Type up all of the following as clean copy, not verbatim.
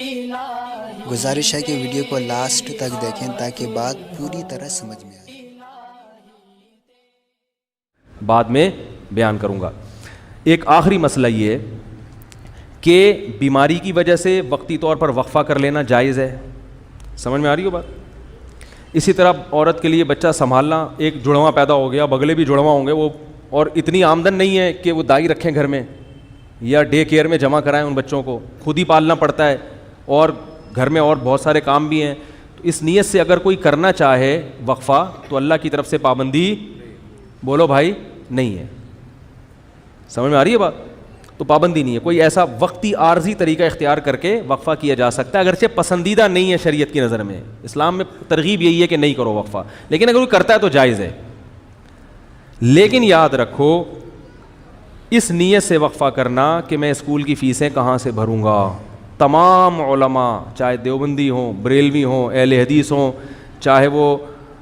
گزارش ہے کہ ویڈیو کو لاسٹ تک دیکھیں تاکہ بات پوری طرح سمجھ میں آئے۔ بعد میں بیان کروں گا۔ ایک آخری مسئلہ یہ ہے کہ بیماری کی وجہ سے وقتی طور پر وقفہ کر لینا جائز ہے۔ سمجھ میں آ رہی ہو بات؟ اسی طرح عورت کے لیے بچہ سنبھالنا، ایک جڑواں پیدا ہو گیا، بگلے بھی جڑواں ہوں گے وہ، اور اتنی آمدن نہیں ہے کہ وہ دائی رکھیں گھر میں یا ڈے کیئر میں جمع کرائیں ان بچوں کو، خود ہی پالنا پڑتا ہے، اور گھر میں اور بہت سارے کام بھی ہیں۔ تو اس نیت سے اگر کوئی کرنا چاہے وقفہ تو اللہ کی طرف سے پابندی بولو بھائی نہیں ہے۔ سمجھ میں آ رہی ہے بات؟ تو پابندی نہیں ہے، کوئی ایسا وقتی عارضی طریقہ اختیار کر کے وقفہ کیا جا سکتا ہے، اگرچہ پسندیدہ نہیں ہے شریعت کی نظر میں۔ اسلام میں ترغیب یہی ہے کہ نہیں کرو وقفہ، لیکن اگر کوئی کرتا ہے تو جائز ہے۔ لیکن یاد رکھو اس نیت سے وقفہ کرنا کہ میں اسکول کی فیسیں کہاں سے بھروں گا، تمام علماء چاہے دیوبندی ہوں، بریلوی ہوں، اہل حدیث ہوں، چاہے وہ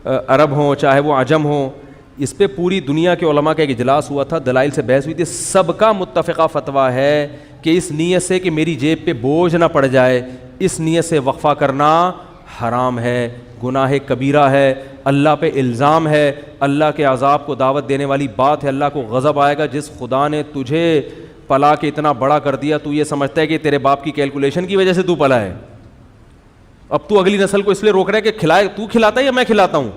عرب ہوں، چاہے وہ عجم ہوں، اس پہ پوری دنیا کے علماء کا ایک اجلاس ہوا تھا، دلائل سے بحث ہوئی تھی، سب کا متفقہ فتویٰ ہے کہ اس نیت سے کہ میری جیب پہ بوجھ نہ پڑ جائے، اس نیت سے وقفہ کرنا حرام ہے، گناہ کبیرہ ہے، اللہ پہ الزام ہے، اللہ کے عذاب کو دعوت دینے والی بات ہے، اللہ کو غضب آئے گا۔ جس خدا نے تجھے پلا کے اتنا بڑا کر دیا، تو یہ سمجھتا ہے کہ تیرے باپ کی کیلکولیشن کی وجہ سے تو پلا ہے، اب تو اگلی نسل کو اس لیے روک رہا ہے کہ کھلائے، تو کھلاتا ہے یا میں کھلاتا ہوں؟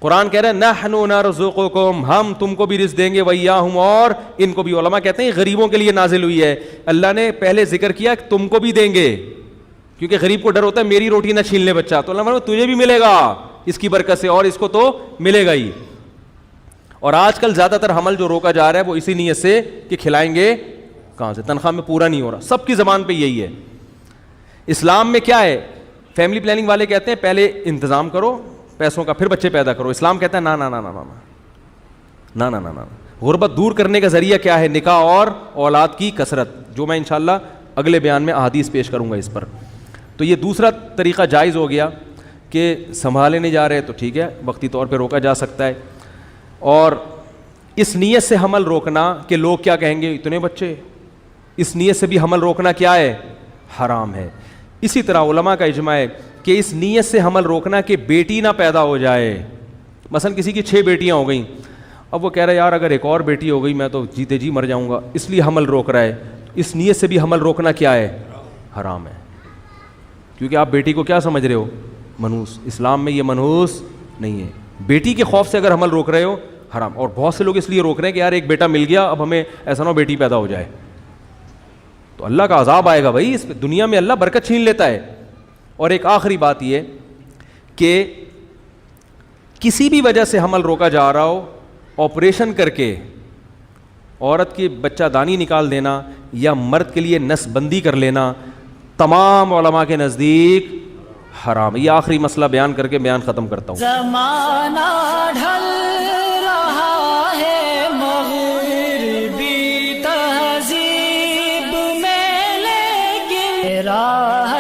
قرآن کہہ رہا ہے نحن نرزقکم، ہم تم کو بھی رزق دیں گے، وإیاہم، اور ان کو بھی۔ علماء کہتے ہیں غریبوں کے لیے نازل ہوئی ہے، اللہ نے پہلے ذکر کیا کہ تم کو بھی دیں گے، کیونکہ غریب کو ڈر ہوتا ہے میری روٹی نہ چھین لے بچہ، تو اللہ فرماتا ہے تجھے بھی ملے گا اس کی برکت سے، اور اس کو تو ملے گا ہی۔ اور آج کل زیادہ تر حمل جو روکا جا رہا ہے وہ اسی نیت سے کہ کھلائیں گے کہاں سے، تنخواہ میں پورا نہیں ہو رہا، سب کی زبان پہ یہی ہے۔ اسلام میں کیا ہے؟ فیملی پلاننگ والے کہتے ہیں پہلے انتظام کرو پیسوں کا، پھر بچے پیدا کرو۔ اسلام کہتا ہے نا نا نا نا نا نا نا نا نا۔ غربت دور کرنے کا ذریعہ کیا ہے؟ نکاح اور اولاد کی کثرت، جو میں انشاءاللہ اگلے بیان میں احادیث پیش کروں گا اس پر۔ تو یہ دوسرا طریقہ جائز ہو گیا کہ سنبھالے نہیں جا رہے تو ٹھیک ہے، وقتی طور پہ روکا جا سکتا ہے۔ اور اس نیت سے حمل روکنا کہ لوگ کیا کہیں گے اتنے بچے، اس نیت سے بھی حمل روکنا کیا ہے؟ حرام ہے۔ اسی طرح علماء کا اجماع ہے کہ اس نیت سے حمل روکنا کہ بیٹی نہ پیدا ہو جائے، مثلا کسی کی 6 بیٹیاں ہو گئیں، اب وہ کہہ رہا ہے یار اگر ایک اور بیٹی ہو گئی میں تو جیتے جی مر جاؤں گا، اس لیے حمل روک رہا ہے، اس نیت سے بھی حمل روکنا کیا ہے؟ حرام ہے، کیونکہ آپ بیٹی کو کیا سمجھ رہے ہو؟ منحوس۔ اسلام میں یہ منحوس نہیں ہے، بیٹی کے خوف سے اگر حمل روک رہے ہو حرام۔ اور بہت سے لوگ اس لیے روک رہے ہیں کہ یار ایک بیٹا مل گیا، اب ہمیں ایسا نہ ہو بیٹی پیدا ہو جائے، تو اللہ کا عذاب آئے گا بھائی، اس پہ دنیا میں اللہ برکت چھین لیتا ہے۔ اور ایک آخری بات یہ کہ کسی بھی وجہ سے حمل روکا جا رہا ہو، آپریشن کر کے عورت کی بچہ دانی نکال دینا یا مرد کے لیے نس بندی کر لینا، تمام علماء کے نزدیک حرام ہے۔ یہ آخری مسئلہ بیان کر کے بیان ختم کرتا ہوں۔ زمانہ ڈھل رہا ہے مغربی تہذیب میں، لیکن راہ